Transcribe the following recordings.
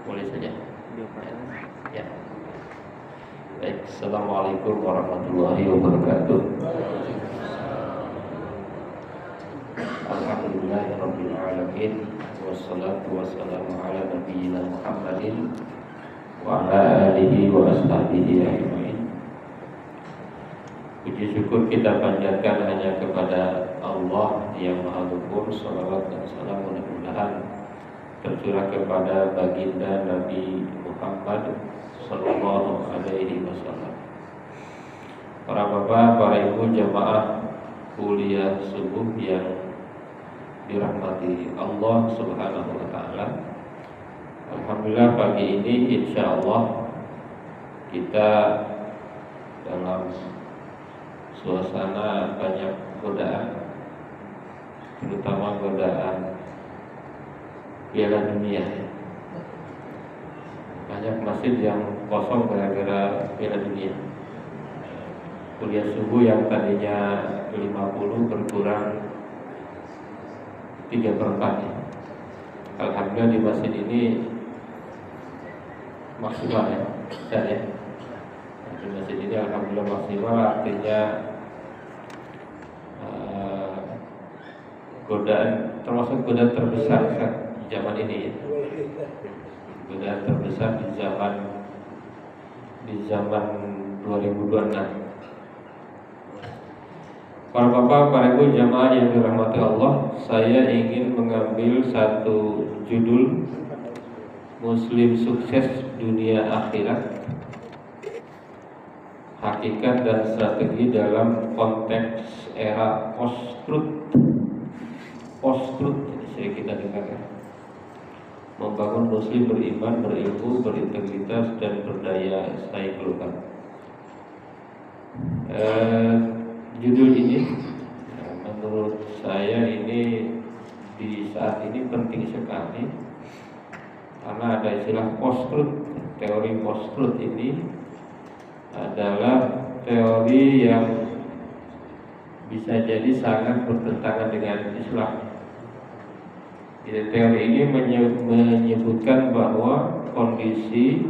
Boleh saja. Ya. Baik, assalamualaikum warahmatullahi wabarakatuh. Alhamdulillahirabbil alamin wassalatu wassalamu ala nabiyyina Muhammadin wa ala alihi wa ashabihi ajmain. Puji syukur kita panjatkan hanya kepada Allah yang Maha Luhur. Salawat dan salam mudah-mudahan tercurah kepada baginda Nabi Muhammad sallallahu alaihi wasallam. Para bapak, para ibu jamaah kuliah subuh yang dirahmati Allah Subhanahu wa taala. Alhamdulillah pagi ini insyaallah kita dalam suasana banyak godaan, terutama godaan Piala Dunia. Banyak masjid yang kosong gara-gara Piala Dunia. Kuliah subuh yang tadinya 50 berkurang 3/4 ya. Alhamdulillah di masjid ini maksimal ya, ya. Di masjid ini alhamdulillah maksimal, artinya godaan termasuk godaan terbesar kan zaman ini ya. Godaan terbesar di zaman 2026. Para bapak, para ibu jamaah yang dirahmati Allah, saya ingin mengambil satu judul Muslim Sukses Dunia Akhirat, hakikat dan strategi dalam konteks era post-truth. Post-truth sering kita dengar ya. Membangun muslim beriman, berilmu, berintegritas dan berdaya saing global. Judul ini menurut saya ini di saat ini penting sekali karena ada istilah post-truth. Teori post-truth ini adalah teori yang bisa jadi sangat bertentangan dengan Islam. Jadi teori ini menyebutkan bahwa kondisi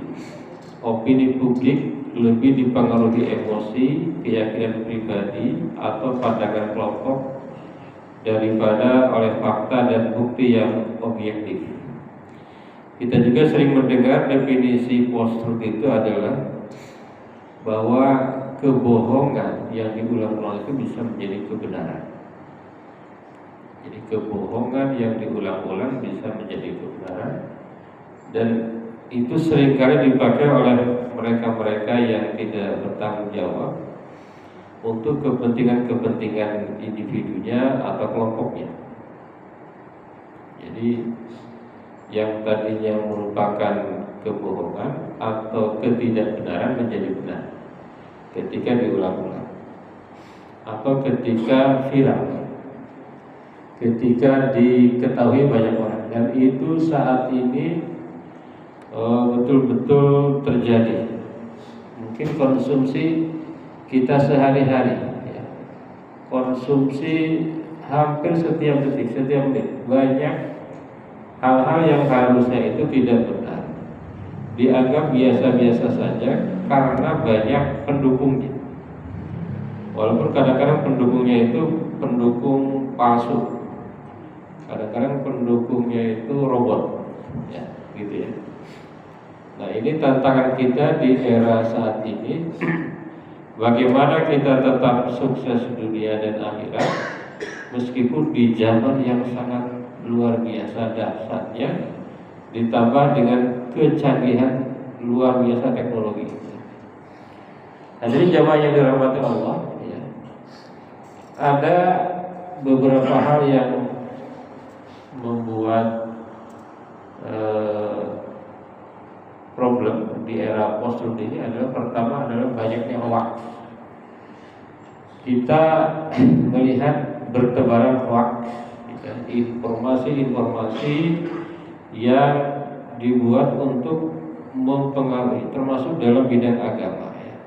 opini publik lebih dipengaruhi emosi, keyakinan pribadi atau pandangan kelompok daripada oleh fakta dan bukti yang objektif. Kita juga sering mendengar definisi post-truth itu adalah bahwa kebohongan yang diulang-ulang itu bisa menjadi kebenaran. Jadi kebohongan yang diulang-ulang bisa menjadi kebenaran, dan itu seringkali dipakai oleh mereka-mereka yang tidak bertanggung jawab untuk kepentingan-kepentingan individunya atau kelompoknya. Jadi yang tadinya merupakan kebohongan atau ketidakbenaran menjadi benar ketika diulang-ulang atau ketika viral, ketika diketahui banyak orang, dan itu saat ini betul-betul terjadi. Mungkin konsumsi kita sehari-hari ya. Konsumsi hampir setiap detik, setiap menit banyak hal-hal yang harusnya itu tidak benar dianggap biasa-biasa saja karena banyak pendukungnya. Walaupun kadang-kadang pendukungnya itu pendukung palsu, kadang-kadang pendukungnya itu robot ya, gitu ya. Nah, ini tantangan kita di era saat ini. Bagaimana kita tetap sukses dunia dan akhirat meskipun di zaman yang sangat luar biasa dahsyatnya, ditambah dengan kecanggihan luar biasa teknologi. Nah, jadi jamaah yang dirahmati Allah ya, ada beberapa hal yang membuat problem di era post-truth ini adalah, pertama adalah banyaknya hoax. Kita melihat bertebaran hoax, informasi-informasi yang dibuat untuk mempengaruhi, termasuk dalam bidang agama ya.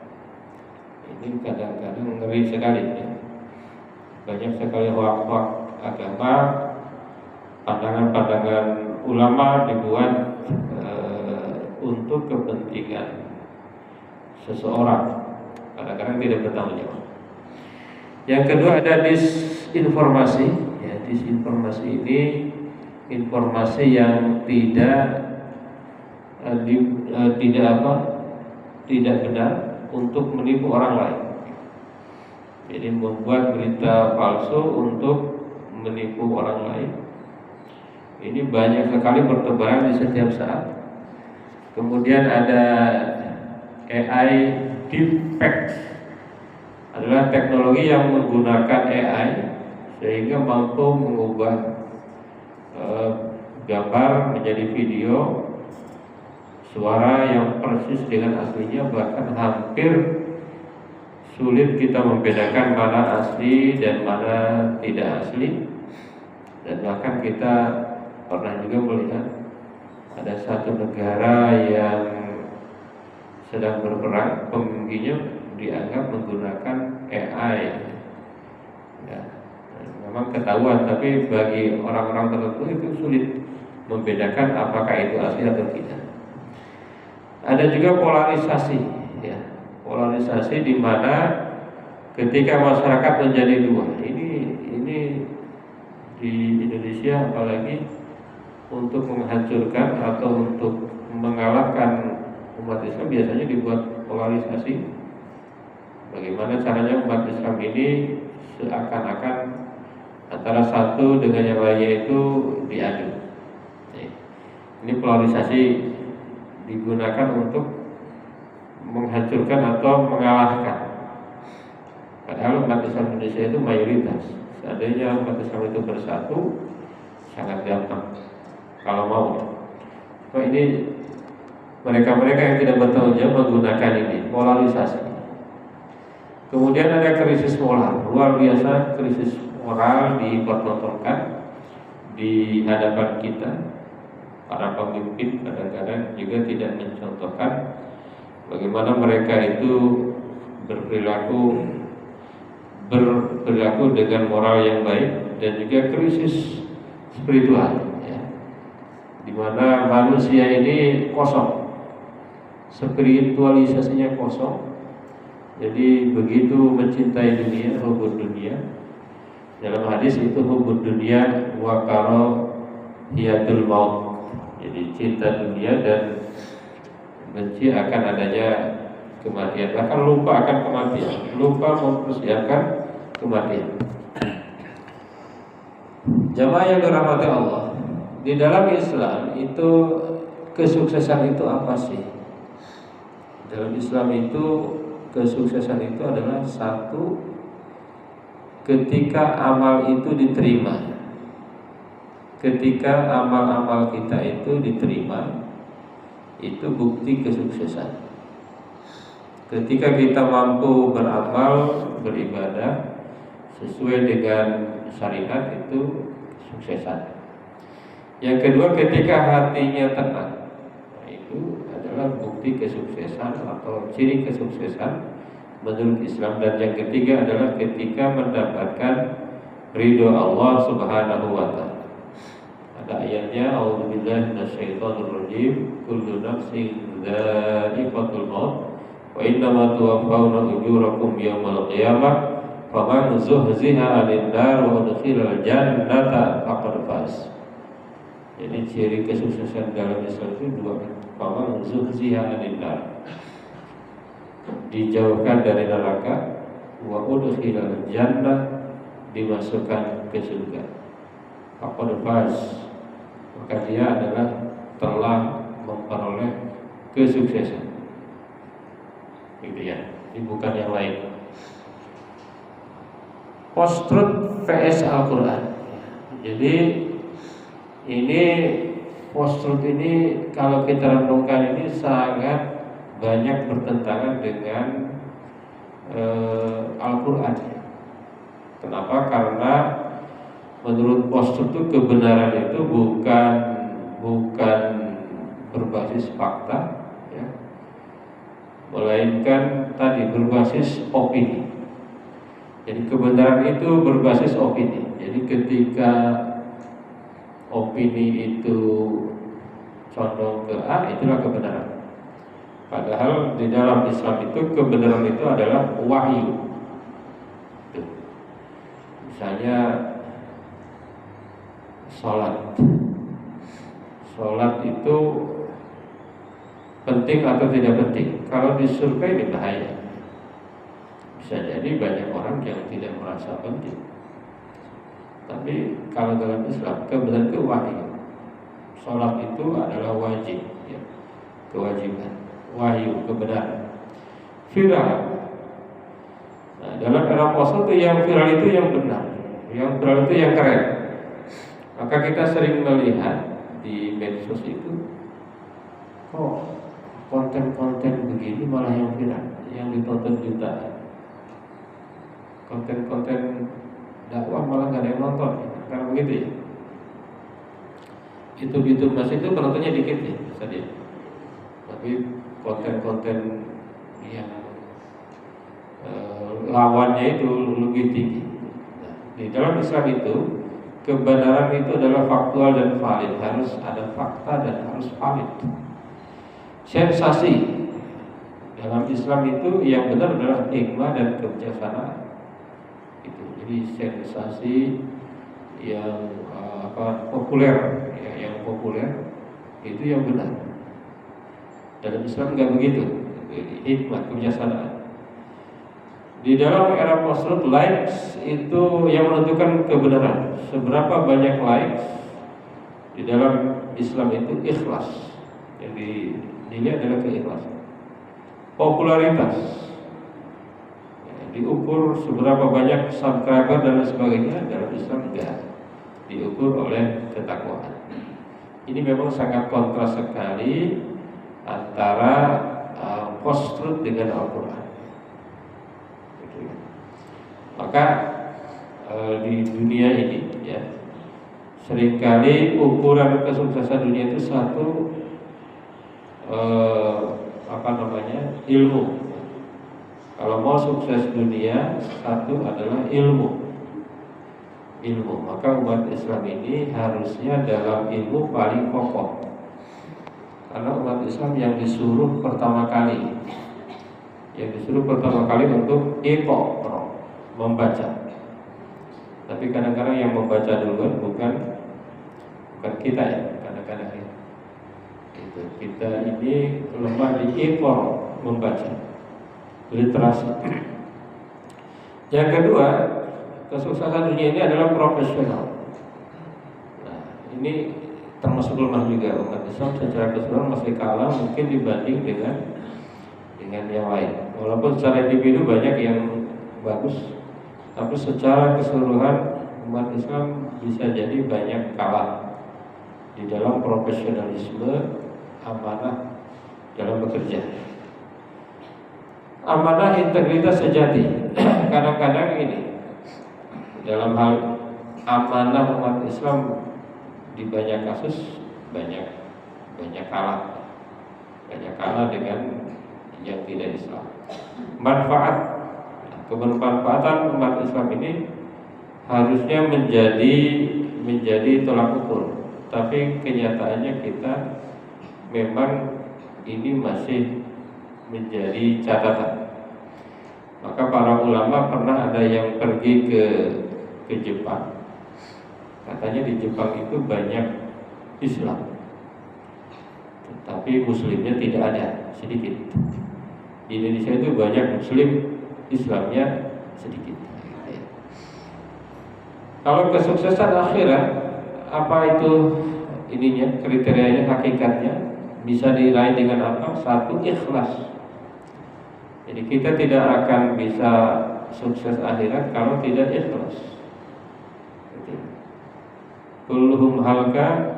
Ini kadang-kadang ngeri sekali ya. Banyak sekali hoax-hoax agama, pandangan-pandangan ulama dibuat untuk kepentingan seseorang, kadang-kadang tidak bertanggung jawab. Yang kedua ada disinformasi. Ya, disinformasi ini informasi yang tidak benar untuk menipu orang lain. Jadi membuat berita palsu untuk menipu orang lain. Ini banyak sekali bertebaran di setiap saat. Kemudian ada AI deepfake, adalah teknologi yang menggunakan AI sehingga mampu mengubah gambar menjadi video, suara yang persis dengan aslinya, bahkan hampir sulit kita membedakan mana asli dan mana tidak asli. Dan bahkan kita pernah juga melihat ada satu negara yang sedang berperang, pemimpinnya dianggap menggunakan AI. Ya, memang ketahuan, tapi bagi orang-orang tertentu itu sulit membedakan apakah itu asli atau tidak. Ada juga polarisasi, ya. Polarisasi di mana ketika masyarakat menjadi dua. Ini di Indonesia apalagi untuk menghancurkan atau untuk mengalahkan umat Islam biasanya dibuat polarisasi. Bagaimana caranya umat Islam ini seakan-akan antara satu dengan yang lainnya itu diadu. Ini polarisasi digunakan untuk menghancurkan atau mengalahkan. Padahal umat Islam Indonesia itu mayoritas. Seandainya umat Islam itu bersatu, sangat gampang kalau mau. Nah, ini mereka-mereka yang tidak bertanggung jawab menggunakan ini, polarisasi. Kemudian ada krisis moral, luar biasa krisis moral dipertontonkan di hadapan kita. Para pemimpin kadang-kadang juga tidak mencontohkan bagaimana mereka itu berperilaku dengan moral yang baik, dan juga krisis spiritual, ya, di mana manusia ini kosong, spiritualisasinya kosong. Jadi begitu mencintai dunia, hubud dunia. Dalam hadis itu hubud dunia wa karahiyatul maut. Jadi cinta dunia dan benci akan adanya kematian, bahkan lupa akan kematian, lupa mempersiapkan kematian. Jamaah yang dirahmati Allah, di dalam Islam itu kesuksesan itu apa sih? Dalam Islam itu kesuksesan itu adalah satu, ketika amal itu diterima. Ketika amal-amal kita itu diterima, itu bukti kesuksesan. Ketika kita mampu beramal, beribadah sesuai dengan syariat, itu kesuksesan. Yang kedua, ketika hatinya tenang, nah, itu adalah bukti kesuksesan atau ciri kesuksesan menurut Islam. Dan yang ketiga adalah ketika mendapatkan ridho Allah Subhanahu wa ta'ala. Ada ayatnya, a'udzubillahi minasyaitonirrajim, kullu nafsin dha'iqatul maut wa innama tuwaffawna ujurakum yawmal qiyamah faman zuhziha 'anil nar wa udkhilal jannata faqad faz. Jadi ciri kesuksesan dalam Islam itu dua, faman zuhziha 'anil nar, dijauhkan dari neraka, wa udkhilal jannah, dimasukkan ke surga, faqad faz, maka dia adalah telah memperoleh kesuksesan. Gitu ya, ini bukan yang lain. Post-truth vs Al-Quran. Jadi ini post-truth ini kalau kita renungkan ini sangat banyak bertentangan dengan Al-Quran. Kenapa? Karena menurut post-truth itu kebenaran itu bukan berbasis fakta, ya, melainkan tadi berbasis opini. Jadi kebenaran itu berbasis opini. Jadi ketika opini itu condong ke A, itulah kebenaran. Padahal di dalam Islam itu kebenaran itu adalah wahyu. Misalnya sholat itu penting atau tidak penting? Kalau disurvei ini bahaya. Bisa jadi banyak orang yang tidak merasa penting. Tapi kalau dalam Islam kebenaran itu wahyu. Sholat itu adalah wajib, ya. Kewajiban, wahyu, kebenaran. Viral. Nah, dalam era post itu yang viral itu yang benar, yang viral itu yang keren. Maka kita sering melihat di medsos itu, kok konten-konten begini malah yang viral, yang ditonton jutaan. Konten-konten dakwah malah nggak ada yang nonton, karena begitu ya. YouTube masih itu penontonnya dikit ya, saja. Tapi konten-konten yang lawannya itu lebih tinggi. Nah, di dalam Islam itu kebenaran itu adalah faktual dan valid, harus ada fakta dan harus valid. Sensasi dalam Islam itu yang benar adalah hikmah dan kebijaksanaan. Itu jadi sensasi yang populer, ya, yang populer itu yang benar. Dalam Islam nggak begitu, hikmah, kebijaksanaan. Di dalam era post-truth, likes itu yang menentukan kebenaran. Seberapa banyak likes di dalam Islam itu ikhlas. Yang dilihat adalah keikhlasan. Popularitas ya, diukur seberapa banyak subscriber dan sebagainya. Dalam Islam enggak, diukur oleh ketakwaan. Ini memang sangat kontras sekali antara post-truth dengan Al-Quran. Maka di dunia ini ya, seringkali ukuran kesuksesan dunia itu satu ilmu. Kalau mau sukses dunia, satu adalah ilmu. Maka umat Islam ini harusnya dalam ilmu paling kokoh. Karena umat Islam yang disuruh pertama kali untuk membaca. Tapi kadang-kadang yang membaca duluan bukan kita ya, kadang-kadang ya. Kita ini lemah di membaca, literasi. Yang kedua, kesuksesan dunia ini adalah profesional. Nah, ini termasuk lemah juga. Umat Islam secara keseluruhan masih kalah mungkin dibanding dengan yang lain. Walaupun secara individu banyak yang bagus, tapi secara keseluruhan umat Islam bisa jadi banyak kalah di dalam profesionalisme, amanah dalam bekerja. Amanah, integritas sejati. Kadang-kadang ini dalam hal amanah umat Islam di banyak kasus banyak kalah dengan yang tidak Islam. Kebermanfaatan umat Islam ini harusnya menjadi tolak ukur, tapi kenyataannya kita memang ini masih menjadi catatan. Maka para ulama pernah ada yang pergi ke Jepang. Katanya di Jepang itu banyak Islam, tetapi Muslimnya tidak ada, sedikit. Di Indonesia itu banyak Muslim, Islamnya sedikit. Kalau kesuksesan akhirat, apa itu ininya, kriterianya, hakikatnya bisa diraih dengan apa? Satu, ikhlas. Jadi kita tidak akan bisa sukses akhirat kalau tidak ikhlas. Kulluhum halka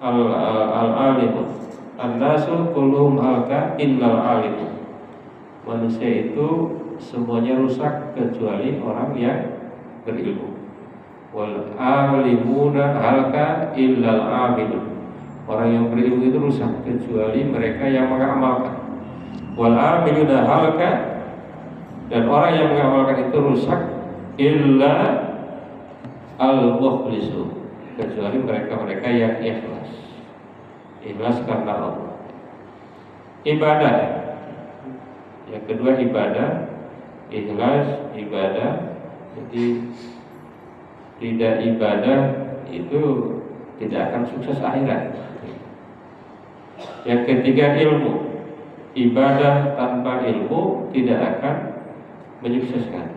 al-alimun, an-nasu kulluhum halka illal alimun. Manusia itu semuanya rusak kecuali orang yang berilmu. Wal alimuna halka illal amilun. Orang yang berilmu itu rusak kecuali mereka yang mengamalkan. Wal amiluna halka, dan orang yang mengamalkan itu rusak illa al-mukhlisun, kecuali mereka yang ikhlas. ikhlas karena Allah. Ibadah, yang kedua ibadah, ikhlas ibadah. Jadi tidak ibadah itu tidak akan sukses akhirat. Yang ketiga ilmu, ibadah tanpa ilmu tidak akan menyukseskan.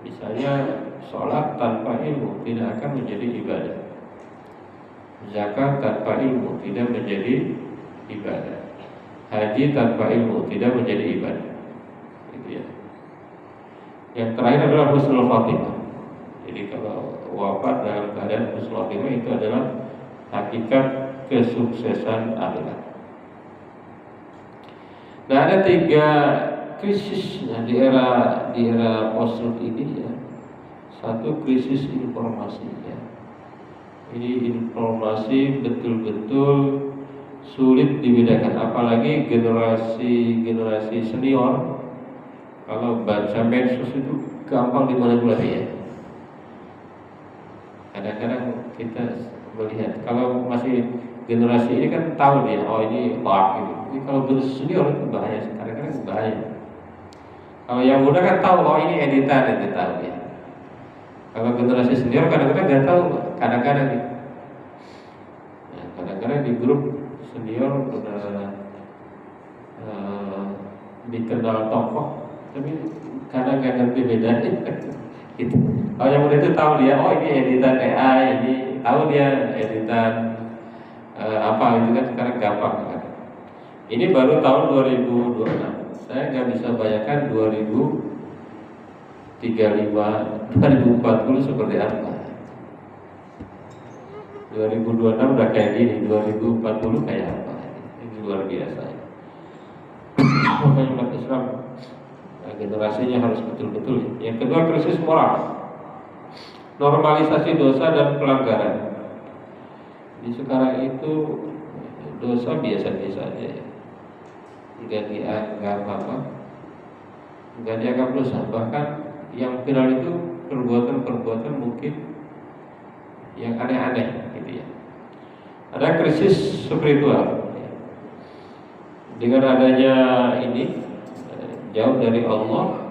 Misalnya sholat tanpa ilmu tidak akan menjadi ibadah. Zakat tanpa ilmu tidak menjadi ibadah. Haji tanpa ilmu tidak menjadi ibadah. Gitu ya. Yang terakhir adalah husnul khatimah. Jadi kalau wafat dalam keadaan husnul khatimah itu adalah hakikat kesuksesan akhirat. Nah, ada 3 krisis di era post-truth ini ya. Satu, krisis informasi ya. Ini informasi betul-betul sulit dibedakan, apalagi generasi senior. Kalau baca medsos itu gampang dimanipulasi ya. Kadang-kadang kita melihat, kalau masih generasi ini kan tahu dia, oh ini hoax gitu. Jadi kalau generasi senior itu bahaya, kadang-kadang bahaya. Kalau yang muda kan tahu, oh ini editan itu tahu ya. Kalau generasi senior kadang-kadang nggak tahu, kadang-kadang gitu. Nah, kadang-kadang di grup senior udah dikenal tokoh, tapi kadang nggak ngerti bedanya. Gitu. Kalau yang muda itu tahu dia, oh ini editan AI, ini tahu dia editan apa itu kan sekarang gampang kan. Ini baru tahun 2026. Saya nggak bisa bayangkan 2035, 2040 seperti apa. 2026 udah kayak gini, 2040 kayak apa? Ini luar biasa. Makanya umat Islam generasinya harus betul-betul. Yang kedua, krisis moral, normalisasi dosa dan pelanggaran. Di sekarang itu dosa biasa-biasa aja, nggak dianggap apa, nggak dianggap dosa. Bahkan yang viral itu perbuatan-perbuatan mungkin yang aneh-aneh, gitu ya. Ada krisis spiritual dengan adanya ini. Jauh dari Allah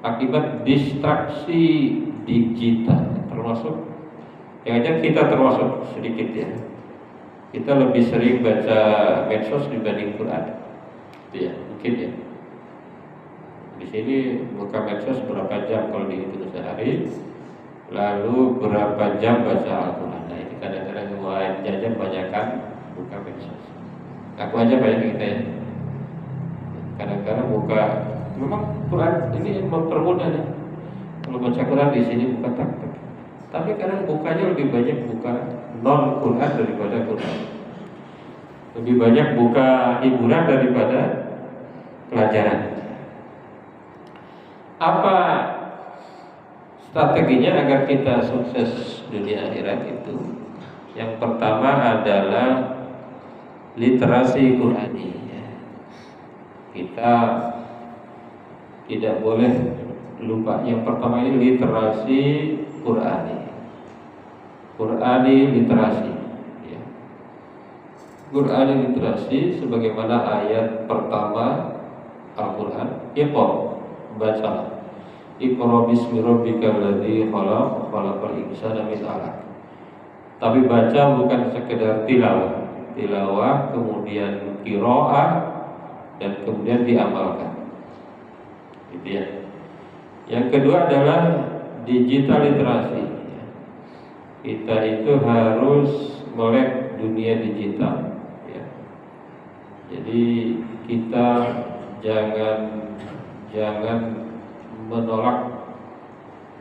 akibat distraksi digital, termasuk yang aja kita termasuk sedikit ya. Kita lebih sering baca medsos dibanding Quran, gitu ya, mungkin ya. Di sini buka medsos berapa jam kalau dihitung sehari, lalu berapa jam baca Al-Quran. Nah ini kadang-kadang jajan banyakkan buka medsos. Aku aja banyak kita ya. Kadang-kadang buka, memang Quran ini mempermudah nih. Kalau baca Quran di sini buka tak. Tapi kadang bukanya lebih banyak buka non Quran daripada Quran. Lebih banyak buka hiburan daripada pelajaran. Apa strateginya agar kita sukses dunia akhirat itu? Yang pertama adalah literasi Qurani. Kita tidak boleh lupa. Yang pertama ini literasi Qurani literasi ya. Qurani literasi sebagaimana ayat pertama Al-Quran, Iqra, baca. Iqra bismi rabbikal ladzi khalaq, khalaqal insana min 'alaq. Tapi baca bukan sekedar tilawah kemudian qiraah dan kemudian diamalkan, gitu ya. Yang kedua adalah digital literasi. Kita itu harus melek dunia digital, ya. Jadi kita jangan menolak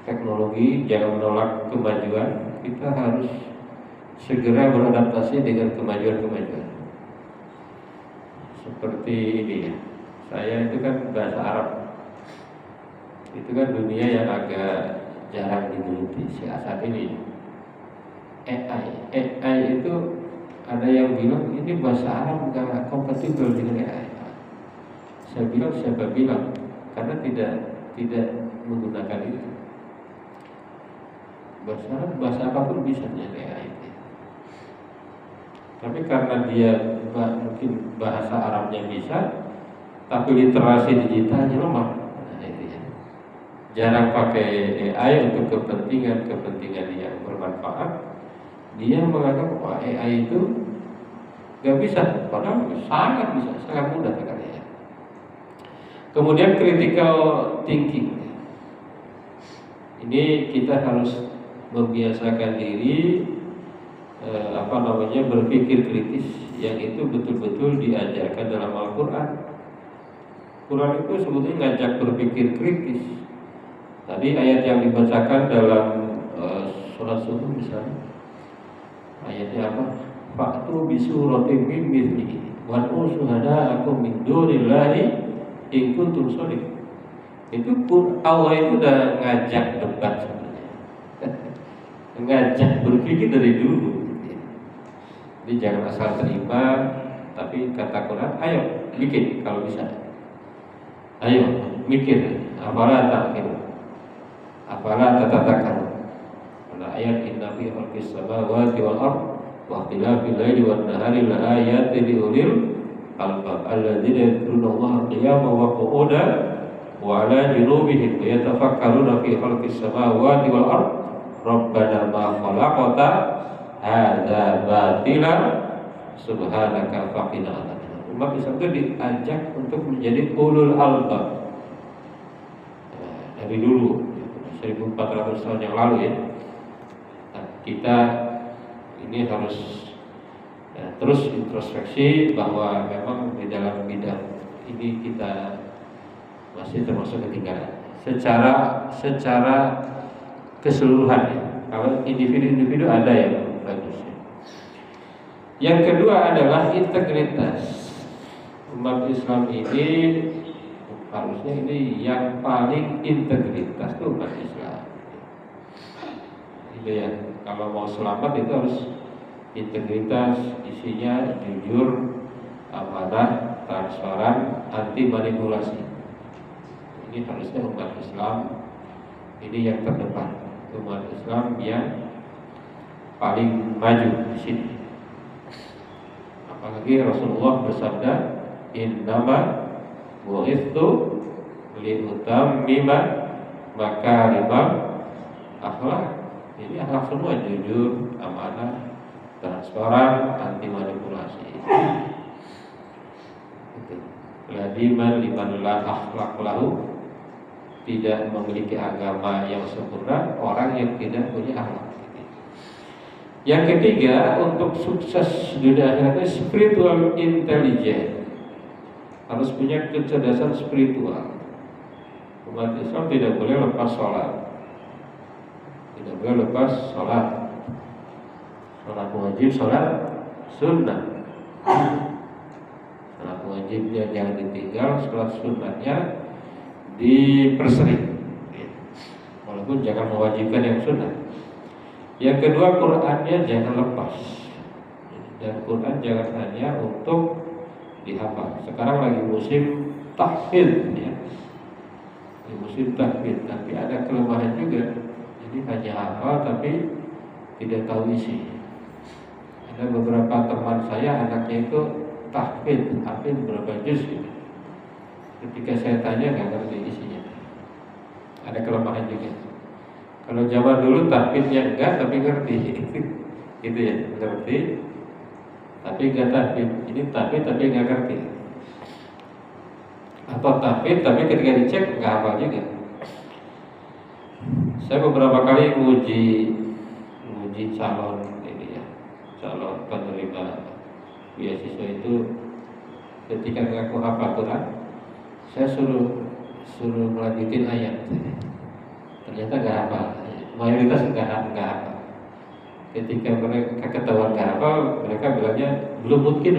teknologi, jangan menolak kemajuan. Kita harus segera beradaptasi dengan kemajuan-kemajuan. Seperti ini ya, saya itu kan bahasa Arab, itu kan dunia yang agak jarang digeluti saat ini. AI itu ada yang bilang ini bahasa Arab nggak kompatibel dengan AI. Saya bilang siapa bilang, karena tidak menggunakan itu. Bahasa Arab, bahasa apapun bisa dengan AI. Tapi karena dia mungkin bahasa Arabnya bisa, tapi literasi digitalnya lemah. Nah, itu ya. Jarang pakai AI untuk kepentingan yang bermanfaat. Dia menganggap bahwa AI itu nggak bisa, padahal sangat bisa, sangat mudah sekali ya. Kemudian critical thinking. Ini kita harus membiasakan diri berpikir kritis, yang itu betul-betul diajarkan dalam Al-Quran. Quran itu sebetulnya ngajak berpikir kritis. Tadi ayat yang dibacakan dalam surat subuh misalnya, ayatnya apa? Fa'tu bisuratin min mithlihi wad'u syuhada'akum min dunillahi in kuntum shadiqin. Itu Allah itu udah ngajak debat sebenarnya. Ngajak berpikir dari dulu. Jadi jangan asal terima, tapi kata Quran, ayo bikin kalau bisa. Ayo mikir, afala ta'qilun, afala tatafakkarun. Pada ayat inna fi khalqis samawati wal ardh wa ikhtilafil laili wan nahari la ayatin li ulil albab alladzina yadhkurunallaha qiyaman wa qu'udan wa 'ala junubihim wa yatafakkaruna fi khalqis samawati wal ardh rabbana ma khalaqta hadza batila subhanaka faqina adzabannar. Umat Islam itu diajak untuk menjadi ulul albab dari dulu 1400 tahun yang lalu ya. Nah, kita ini harus terus introspeksi bahwa memang di dalam bidang ini kita masih termasuk ketinggalan secara keseluruhan ya. Kalau individu-individu ada yang bagus. Yang kedua adalah integritas. Umat Islam ini harusnya ini yang paling integritas itu umat Islam. Itu ya. Kalau mau selamat itu harus integritas, isinya jujur, amanah, transparan, anti manipulasi. Ini harusnya umat Islam ini yang terdepan. Umat Islam yang paling maju di sini. Apalagi Rasulullah bersabda, innama bu'itsu liutammima makarimal akhlak. Jadi akhlak semua jujur, amanah, transparan, anti manipulasi. Ladiman liman la akhlaq lahu, tidak memiliki agama yang sempurna orang yang tidak punya akhlak. Yang ketiga, untuk sukses dunia akhiratnya spiritual intelligence, harus punya kecerdasan spiritual. Umat Islam tidak boleh lepas sholat, tidak boleh lepas sholat. Sholat wajib, sholat sunnah. Sholat wajibnya jangan ditinggal, sholat sunnahnya dipersering, walaupun jangan mewajibkan yang sunnah. Yang kedua, Qurannya jangan lepas, dan Quran jangan hanya untuk dihafal. Sekarang lagi musim tahfidz ya, musim tahfidz, tapi ada kelemahan juga. Jadi hanya hafal tapi tidak tahu isi. Ada beberapa teman saya anaknya itu tahfidz, hafidz berapa juz gitu. Ketika saya tanya nggak ngerti isinya. Ada kelemahan juga. Kalau zaman dulu tahfidnya enggak tapi ngerti, gitu ya, ngerti tapi nggak tahfidz. Ini tahfidz tapi nggak ngerti. Atau tahfidz tapi ketika dicek nggak hafal juga. Saya beberapa kali nguji calon ini ya, calon penerima beasiswa itu, ketika ngaku hafal Quran, saya suruh melanjutin ayat. Ternyata nggak hafal. Mayoritas nggak hafal. Ketika mereka ketahuan nggak hafal, mereka bilangnya belum mungkin.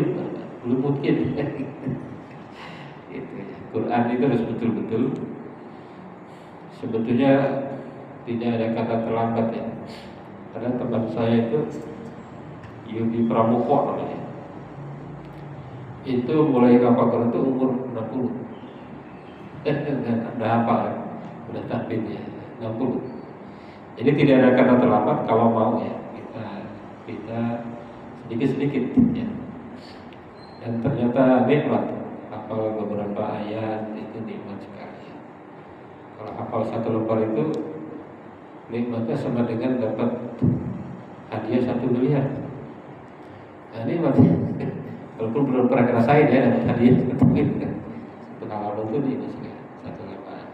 Gitu ya. Quran itu harus betul-betul. Sebetulnya tidak ada kata terlambat ya. Ada teman saya itu Yudi Pramoko namanya. Itu mulai hafal Quran itu umur 60. Udah hafal, udah tahfidz ya, 60. Jadi tidak ada kata terlambat kalau mau ya. Kita sedikit-sedikit ya. Dan ternyata nikmat. Hafal beberapa ayat itu nikmat sekali. Kalau hafal satu lembar itu nikmatnya sama dengan dapat hadiah 1 miliar. Nah, nikmatnya. Walaupun belum pernah ngerasain ya dapat hadiah 1 miliar. Pengalaman itu ini sekali satu lembar.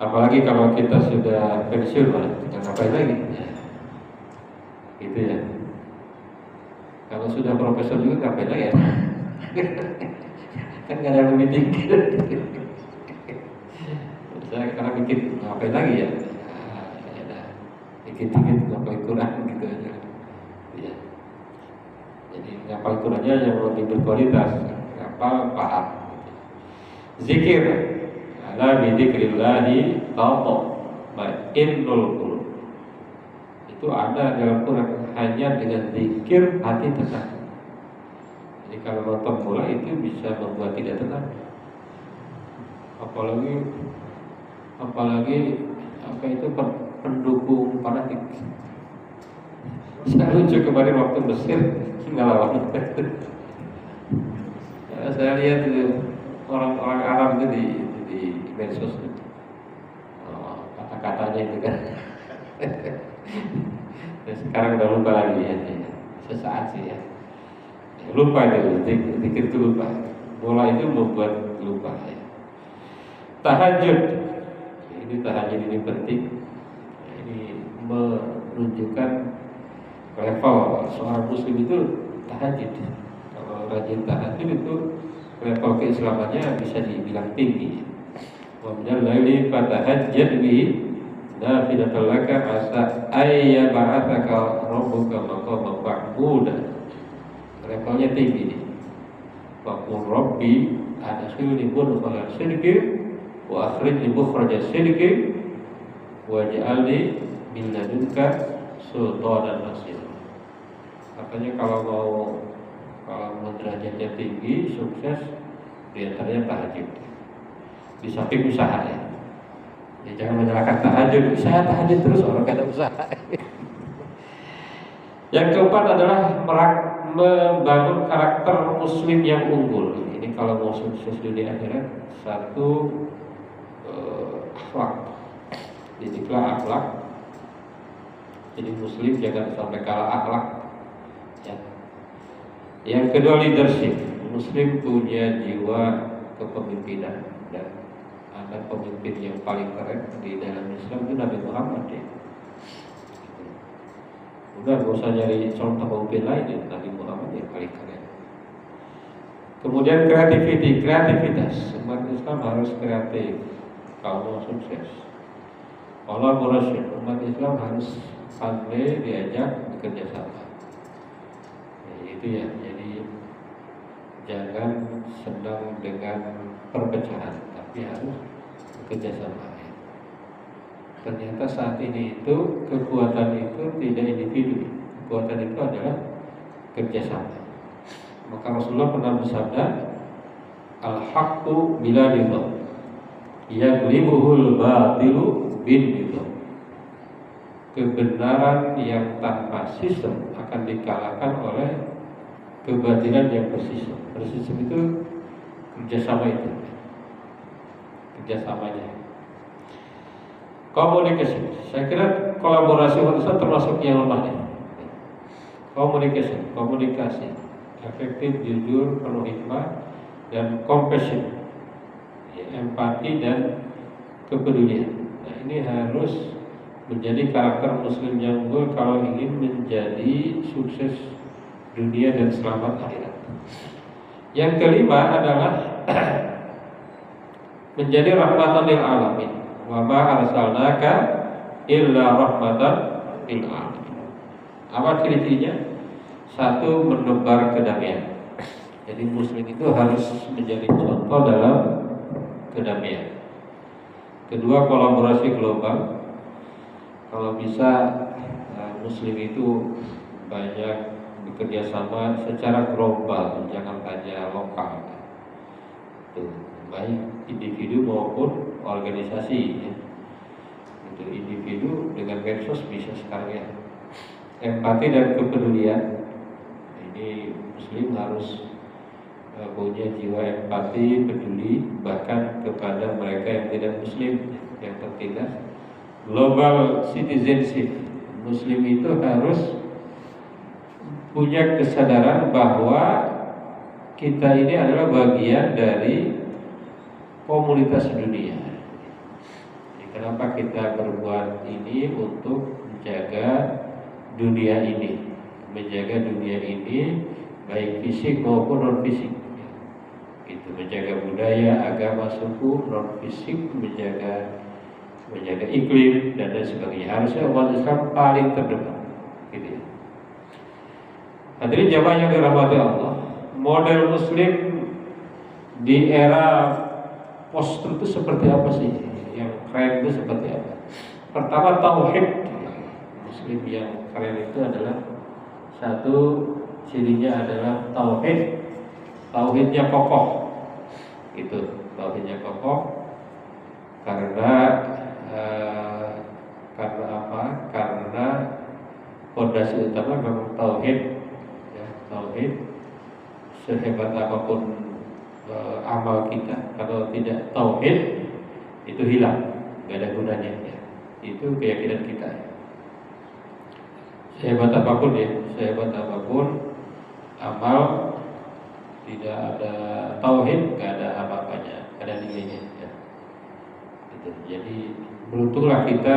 Apalagi kalau kita sudah pensiun, kita ngapain lagi? Ya. Gitu ya. Kalau sudah profesor juga ngapain lagi ya? Kan nggak ada yang lebih tinggi. Saya karena bikin ngapain lagi ya? Dikit-dikit ngapain kurang gitu aja. Ya. Jadi ngapain kurangnya yang lebih berkualitas, ngapal paham. Zikir, ala bidzikrillahi tatma'innul qulub. Itu ada dalam Quran, hanya dengan zikir hati tenang. Jadi kalau nonton bola itu bisa membuat tidak tenang. Apalagi apa itu pendukung fanatik. Saya lucu kemarin waktu Mesir ngelawan. Ya, saya lihat itu orang-orang Arab itu di medsos, kata-katanya itu kan. Dan sekarang udah lupa lagi ya. Sesaat sih ya. Lupa itu, dikit itu lupa. Bola itu membuat lupa ya. Tahajud. Ini tahajud ini penting. Ini menunjukkan level seorang muslim itu tahajud. Kalau rajin tahajud itu level keislamannya bisa dibilang tinggi. Wa minal laili fatahajjad bihi nafilatan laka asa ayya ba'atsaka rabbuka maqaman mahmuda. Levelnya tinggi nih. Wa qur rabbi adkhilni mudkhala sidqin wa akhrijni mukhraja sidqin waj'alni min ladunka sultanan nasir. Katanya kalau derajatnya tinggi, sukses, diantaranya tahajud. Di samping usaha ya. Ya jangan menyalahkan tahajud. Saya tahajud terus orang kata usaha. Yang keempat adalah membangun karakter muslim yang unggul. Ini kalau mau sukses dunia akhirat, satu akhlak. Didiklah akhlak. Jadi muslim jangan sampai kalah akhlak. Ya. Yang kedua leadership. Muslim punya jiwa kepemimpinan dan ada pemimpin yang paling keren di dalam Islam itu Nabi Muhammad ya. Udah gak usah nyari contoh pemimpin lain ya, Nabi Muhammad yang paling keren. Kemudian kreativitas. Umat Islam harus kreatif kalau mau sukses. Kolaborasi. Umat Islam harus pandai diajak bekerja sama. Itu ya. Jadi jangan senang dengan perpecahan, tapi harus bekerja sama. Ternyata saat ini itu kekuatan itu tidak individu, kekuatan itu adalah kerjasama. Maka Rasulullah pernah bersabda, al-haqqu bila ridha, yaghlibuhul batilu bin ridha. Kebenaran yang tanpa sistem akan dikalahkan oleh kebatilan yang bersistem. Bersistem itu kerjasama itu, kerjasamanya. Komunikasi, saya kira kolaborasi manusia termasuk yang lemah nih. Komunikasi, efektif, jujur, penuh hikmah, dan compassion, empati dan kepedulian. Nah ini harus menjadi karakter muslim yang unggul kalau ingin menjadi sukses dunia dan selamat akhirat. Yang kelima adalah menjadi rahmatan lil alamin. Wa ma arsalnaka illa rahmatan lil alamin. Apa ciri-cirinya? Satu, menebar kedamaian. Jadi muslim itu harus menjadi contoh dalam kedamaian. Kedua, kolaborasi global. Kalau bisa muslim itu banyak bekerja sama secara global, jangan hanya lokal. Tuh, baik individu maupun organisasi ya. Itu individu dengan medsos bisa sekarang ya. Empati dan kepedulian Muslim harus punya jiwa empati, peduli bahkan kepada mereka yang tidak Muslim. Yang ketiga, global citizenship. Muslim itu harus punya kesadaran bahwa kita ini adalah bagian dari komunitas dunia. Jadi, kenapa kita berbuat ini? Untuk menjaga dunia ini, baik fisik maupun non fisik. Itu menjaga budaya, agama, suku, non fisik, menjaga iklim dan lain sebagainya. Harusnya umat Islam paling terdepan. Gitu ya. Hadirin jamaah yang dirahmati Allah, model Muslim di era post itu seperti apa sih? Yang keren itu seperti apa? Pertama, tauhid. Muslim yang keren itu adalah satu, cirinya adalah tauhid. Tauhidnya kokoh. Itu tauhidnya kokoh karena apa? Karena fondasi utama memang tauhid. Ya, tauhid. Sehebat apapun amal kita, kalau tidak tauhid itu hilang, nggak ada gunanya. Ya. Itu keyakinan kita. Sehebat apapun amal, tidak ada tauhid, nggak ada apa-apanya, nggak ada nilainya. Ya. Gitu. Jadi beruntunglah kita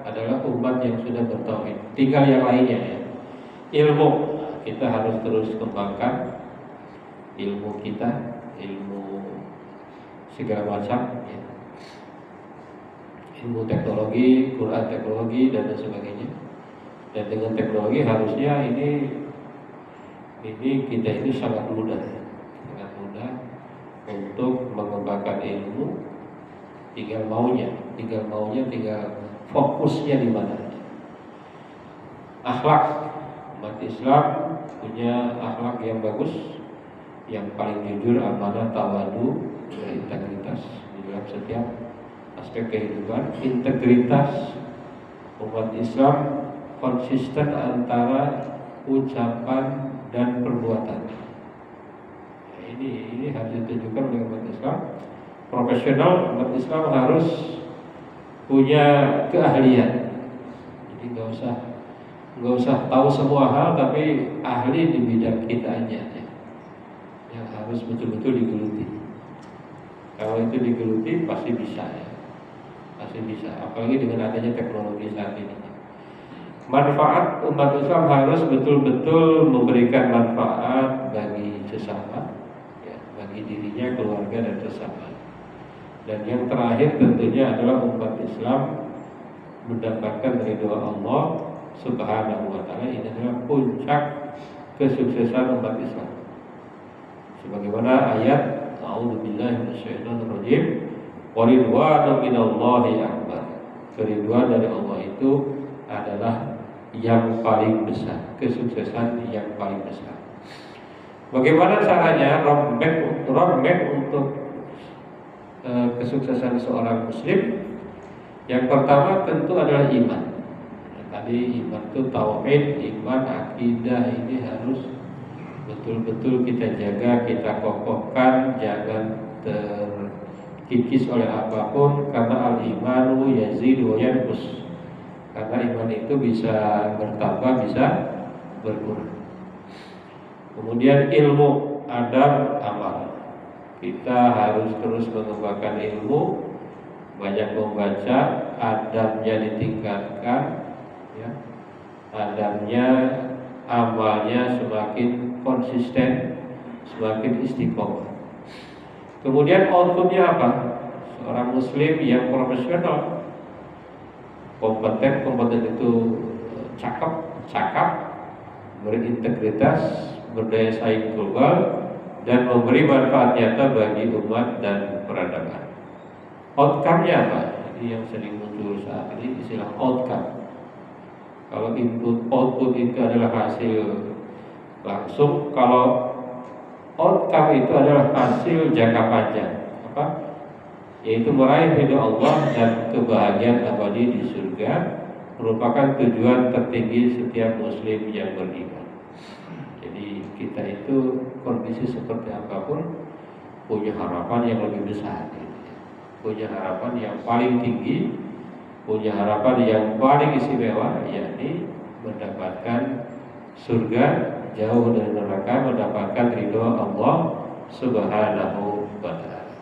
adalah umat yang sudah bertauhid. Tinggal yang lainnya ya. Ilmu kita harus terus kembangkan ilmu kita, ilmu segala macam ya. Ilmu teknologi, Quran teknologi dan sebagainya. Dan dengan teknologi harusnya ini kita ini sangat mudah untuk mengembangkan ilmu. Tinggal maunya, tinggal fokusnya di mana. Akhlak, umat Islam punya akhlak yang bagus, yang paling jujur, amanah, tawadu, integritas di dalam setiap aspek kehidupan. Integritas umat Islam konsisten antara ucapan dan perbuatan. Nah, ini harus ditunjukkan oleh umat Islam. Profesional umat Islam harus punya keahlian. Jadi nggak usah tahu semua hal, tapi ahli di bidang kita aja ya. Yang harus betul-betul digeluti. Kalau itu digeluti pasti bisa ya. Pasti bisa. Apalagi dengan adanya teknologi saat ini. Manfaat umat Islam harus betul-betul memberikan manfaat bagi sesama, ya, bagi dirinya, keluarga dan sesama. Dan yang terakhir tentunya adalah umat Islam mendapatkan ridho Allah Subhanahu wa ta'ala. Ini adalah puncak kesuksesan umat Islam. Sebagaimana ayat A'udzubillahi minasyaitonir rajim, wa ridwanu minallahi akbar. Keridhaan dari Allah itu adalah yang paling besar, kesuksesan yang paling besar. Bagaimana caranya roadmap untuk kesuksesan seorang muslim? Yang pertama tentu adalah iman. Tadi iman itu tauhid, iman, akidah ini harus betul-betul kita jaga, kita kokohkan, jangan terkikis oleh apapun, karena al-imanu yazidu wa yanqus. Karena iman itu bisa bertambah, bisa berkurang. Kemudian ilmu, adab, amal. Kita harus terus mengembangkan ilmu, banyak membaca, adabnya ditingkatkan, ya. Adabnya, amalnya semakin konsisten, semakin istiqomah. Kemudian outputnya apa? Seorang muslim yang profesional, kompeten itu cakap, berintegritas, berdaya saing global, dan memberi manfaat nyata bagi umat dan peradaban. Outcome-nya apa? Ini yang sering muncul saat ini, istilah outcome. Kalau input output itu adalah hasil langsung, kalau outcome itu adalah hasil jangka panjang. Apa? Yaitu meraih ridho Allah dan kebahagiaan abadi di surga, merupakan tujuan tertinggi setiap muslim yang beriman. Jadi kita itu kondisi seperti apapun punya harapan yang lebih besar, punya harapan yang paling tinggi, punya harapan yang paling istimewa, yakni mendapatkan surga, jauh dari neraka, mendapatkan ridho Allah Subhanahu wa ta'ala.